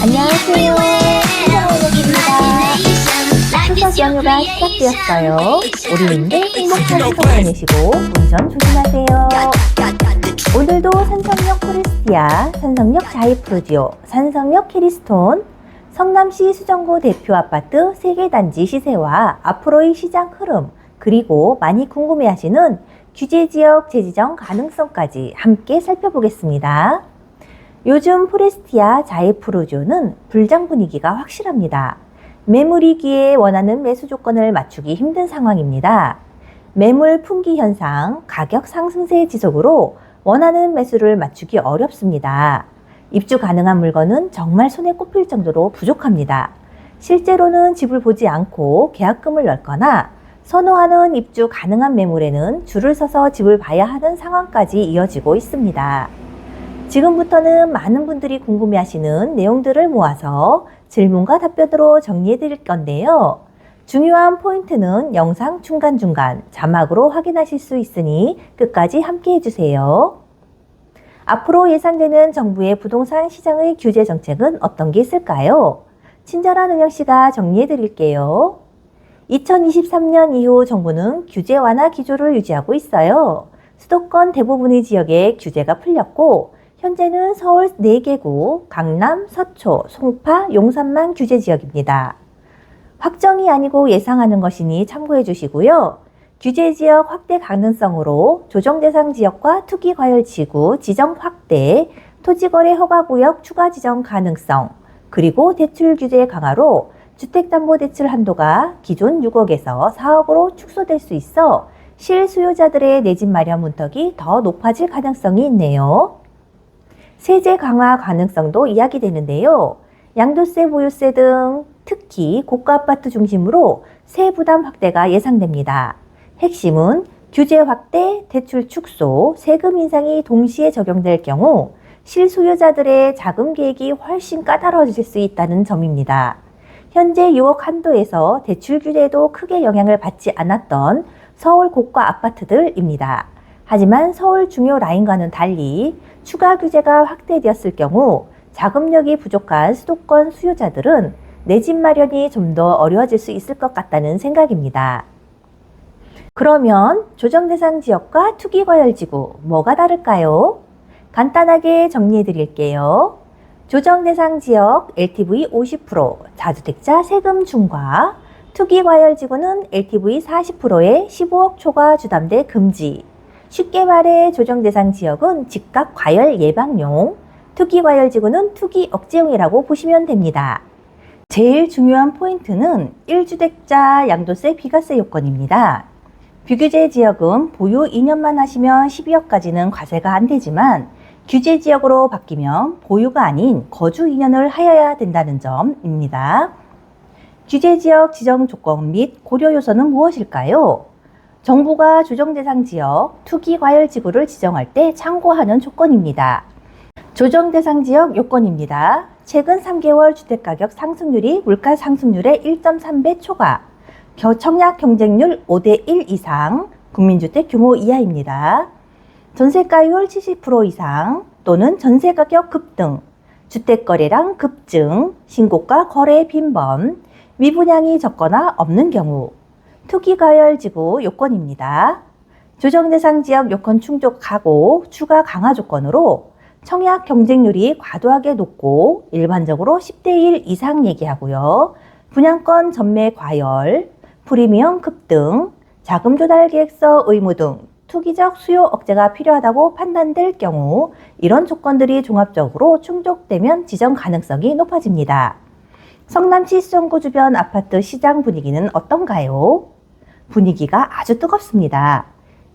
안녕하세요. 신정원입니다. 추석 연휴가 시작되었어요. 우리님들 행복한 추석 보내시고 운전 조심하세요. 오늘도 산성역 포레스티아, 산성역 자이프루지오, 산성역 캐리스톤, 성남시 수정구 대표 아파트 3개 단지 시세와 앞으로의 시장 흐름, 그리고 많이 궁금해하시는 규제지역 재지정 가능성까지 함께 살펴보겠습니다. 요즘 포레스티아 자이프루지오는 불장 분위기가 확실합니다. 매물이기에 원하는 매수 조건을 맞추기 힘든 상황입니다. 매물 품귀 현상, 가격 상승세 지속으로 원하는 매수를 맞추기 어렵습니다. 입주 가능한 물건은 정말 손에 꼽힐 정도로 부족합니다. 실제로는 집을 보지 않고 계약금을 넣거나 선호하는 입주 가능한 매물에는 줄을 서서 집을 봐야 하는 상황까지 이어지고 있습니다. 지금부터는 많은 분들이 궁금해하시는 내용들을 모아서 질문과 답변으로 정리해 드릴 건데요. 중요한 포인트는 영상 중간중간 자막으로 확인하실 수 있으니 끝까지 함께 해주세요. 앞으로 예상되는 정부의 부동산 시장의 규제 정책은 어떤 게 있을까요? 친절한 은영씨가 정리해 드릴게요. 2023년 이후 정부는 규제 완화 기조를 유지하고 있어요. 수도권 대부분의 지역에 규제가 풀렸고 현재는 서울 4개구, 강남, 서초, 송파, 용산만 규제 지역입니다. 확정이 아니고 예상하는 것이니 참고해 주시고요. 규제 지역 확대 가능성으로 조정 대상 지역과 투기 과열 지구 지정 확대, 토지거래 허가구역 추가 지정 가능성, 그리고 대출 규제 강화로 주택담보대출 한도가 기존 6억에서 4억으로 축소될 수 있어 실수요자들의 내 집 마련 문턱이 더 높아질 가능성이 있네요. 세제 강화 가능성도 이야기되는데요. 양도세, 보유세 등 특히 고가 아파트 중심으로 세 부담 확대가 예상됩니다. 핵심은 규제 확대, 대출 축소, 세금 인상이 동시에 적용될 경우 실소유자들의 자금 계획이 훨씬 까다로워질 수 있다는 점입니다. 현재 6억 한도에서 대출 규제에도 크게 영향을 받지 않았던 서울 고가 아파트들입니다. 하지만 서울 중요 라인과는 달리 추가 규제가 확대되었을 경우 자금력이 부족한 수도권 수요자들은 내 집 마련이 좀 더 어려워질 수 있을 것 같다는 생각입니다. 그러면 조정 대상 지역과 투기 과열 지구 뭐가 다를까요? 간단하게 정리해 드릴게요. 조정 대상 지역 LTV 50%, 다주택자 세금 중과, 투기 과열 지구는 LTV 40%에 15억 초과 주담대 금지. 쉽게 말해 조정 대상 지역은 집값 과열 예방용, 투기 과열 지구는 투기 억제용이라고 보시면 됩니다. 제일 중요한 포인트는 1주택자 양도세 비과세 요건입니다. 비규제 지역은 보유 2년만 하시면 12억까지는 과세가 안 되지만 규제 지역으로 바뀌면 보유가 아닌 거주 2년을 하여야 된다는 점입니다. 규제 지역 지정 조건 및 고려 요소는 무엇일까요? 정부가 조정 대상 지역, 투기 과열 지구를 지정할 때 참고하는 조건입니다. 조정 대상 지역 요건입니다. 최근 3개월 주택가격 상승률이 물가 상승률의 1.3배 초과, 청약 경쟁률 5대1 이상, 국민주택 규모 이하입니다. 전세가율 70% 이상 또는 전세가격 급등, 주택거래량 급증, 신고가 거래 빈번, 미분양이 적거나 없는 경우, 투기과열지구 요건입니다. 조정대상 지역 요건 충족하고 추가 강화 조건으로 청약 경쟁률이 과도하게 높고 일반적으로 10대1 이상 얘기하고요. 분양권 전매 과열, 프리미엄 급등, 자금 조달 계획서 의무 등 투기적 수요 억제가 필요하다고 판단될 경우 이런 조건들이 종합적으로 충족되면 지정 가능성이 높아집니다. 성남시 수정구 주변 아파트 시장 분위기는 어떤가요? 분위기가 아주 뜨겁습니다.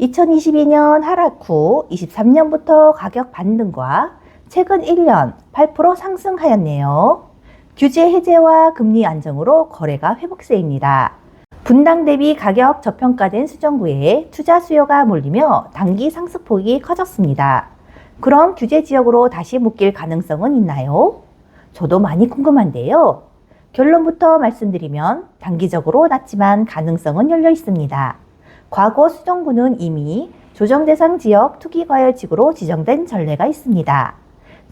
2022년 하락 후 23년부터 가격 반등과 최근 1년 8% 상승하였네요. 규제 해제와 금리 안정으로 거래가 회복세입니다. 분당 대비 가격 저평가된 수정구에 투자 수요가 몰리며 단기 상승폭이 커졌습니다. 그럼 규제 지역으로 다시 묶일 가능성은 있나요? 저도 많이 궁금한데요. 결론부터 말씀드리면 단기적으로 낮지만 가능성은 열려 있습니다. 과거 수정구는 이미 조정 대상 지역 투기 과열 지구로 지정된 전례가 있습니다.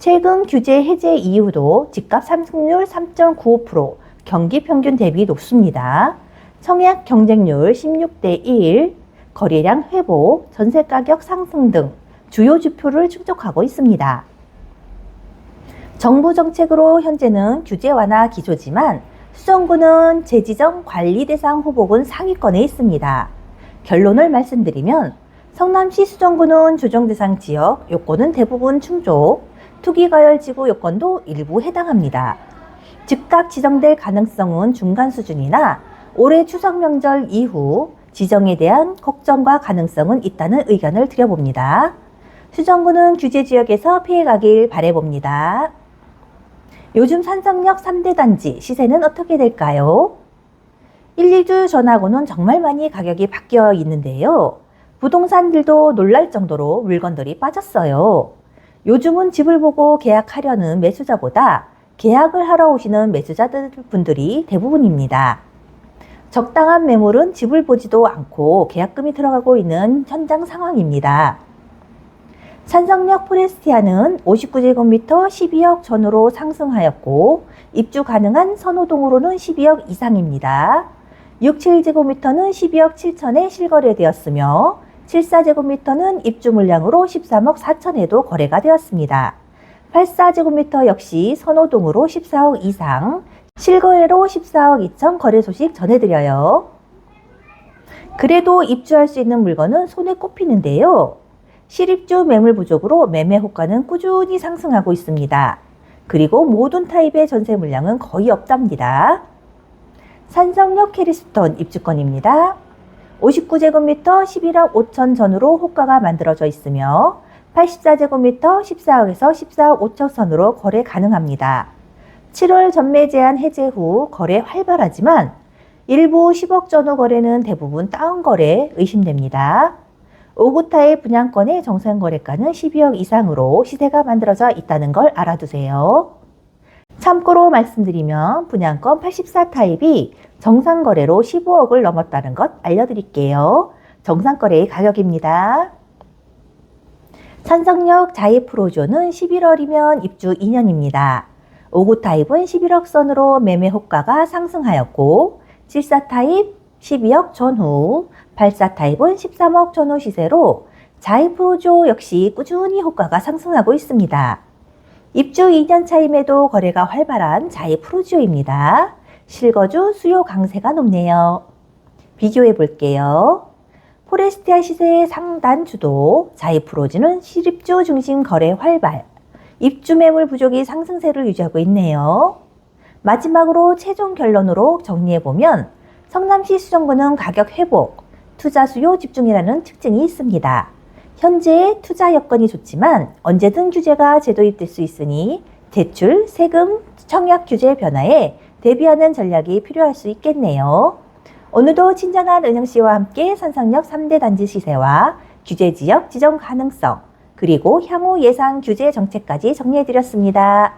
최근 규제 해제 이후도 집값 상승률 3.95%, 경기 평균 대비 높습니다. 청약 경쟁률 16대 1, 거래량 회복, 전세 가격 상승 등 주요 지표를 충족하고 있습니다. 정부 정책으로 현재는 규제 완화 기조지만 수정구는 재지정 관리 대상 후보군 상위권에 있습니다. 결론을 말씀드리면 성남시 수정구는 조정 대상 지역 요건은 대부분 충족, 투기과열지구 요건도 일부 해당합니다. 즉각 지정될 가능성은 중간 수준이나 올해 추석 명절 이후 지정에 대한 걱정과 가능성은 있다는 의견을 드려봅니다. 수정구는 규제 지역에서 피해가길 바라봅니다. 요즘 산성역 3대 단지 시세는 어떻게 될까요? 1, 2주 전하고는 정말 많이 가격이 바뀌어 있는데요. 부동산들도 놀랄 정도로 물건들이 빠졌어요. 요즘은 집을 보고 계약하려는 매수자보다 계약을 하러 오시는 매수자들 분들이 대부분입니다. 적당한 매물은 집을 보지도 않고 계약금이 들어가고 있는 현장 상황입니다. 산성역 포레스티아는 59제곱미터 12억 전후로 상승하였고 입주 가능한 선호동으로는 12억 이상입니다. 6, 7제곱미터는 12억 7천에 실거래되었으며 7, 4제곱미터는 입주 물량으로 13억 4천에도 거래가 되었습니다. 8, 4제곱미터 역시 선호동으로 14억 이상, 실거래로 14억 2천 거래 소식 전해드려요. 그래도 입주할 수 있는 물건은 손에 꼽히는데요. 실입주 매물 부족으로 매매 호가는 꾸준히 상승하고 있습니다. 그리고 모든 타입의 전세 물량은 거의 없답니다. 산성역 캐리스톤 입주권입니다. 59제곱미터 11억 5천 전후로 호가가 만들어져 있으며 84제곱미터 14억에서 14억 5천 선으로 거래 가능합니다. 7월 전매 제한 해제 후 거래 활발하지만 일부 10억 전후 거래는 대부분 다운 거래 의심됩니다. 5구 타입 분양권의 정상 거래가는 12억 이상으로 시세가 만들어져 있다는 걸 알아두세요. 참고로 말씀드리면 분양권 84 타입이 정상 거래로 15억을 넘었다는 것 알려드릴게요. 정상 거래의 가격입니다. 산성역 자이 프로조는 11월이면 입주 2년입니다. 5구 타입은 11억 선으로 매매 호가가 상승하였고 74 타입 12억 전후, 84 타입은 13억 전후 시세로 자이 프로조 역시 꾸준히 호가가 상승하고 있습니다. 입주 2년 차임에도 거래가 활발한 자이 프로지오입니다. 실거주 수요 강세가 높네요. 비교해 볼게요. 포레스티아 시세의 상단 주도, 자이 프로지는 실입주 중심 거래 활발, 입주 매물 부족이 상승세를 유지하고 있네요. 마지막으로 최종 결론으로 정리해보면 성남시 수정구는 가격 회복, 투자 수요 집중이라는 특징이 있습니다. 현재 투자 여건이 좋지만 언제든 규제가 재도입될 수 있으니 대출, 세금, 청약 규제 변화에 대비하는 전략이 필요할 수 있겠네요. 오늘도 친절한 은영씨와 함께 산성역 3대 단지 시세와 규제 지역 지정 가능성, 그리고 향후 예상 규제 정책까지 정리해드렸습니다.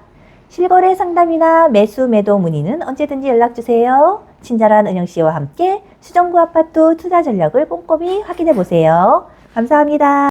실거래 상담이나 매수 매도 문의는 언제든지 연락주세요. 친절한 은영씨와 함께 수정구 아파트 투자 전략을 꼼꼼히 확인해보세요. 감사합니다.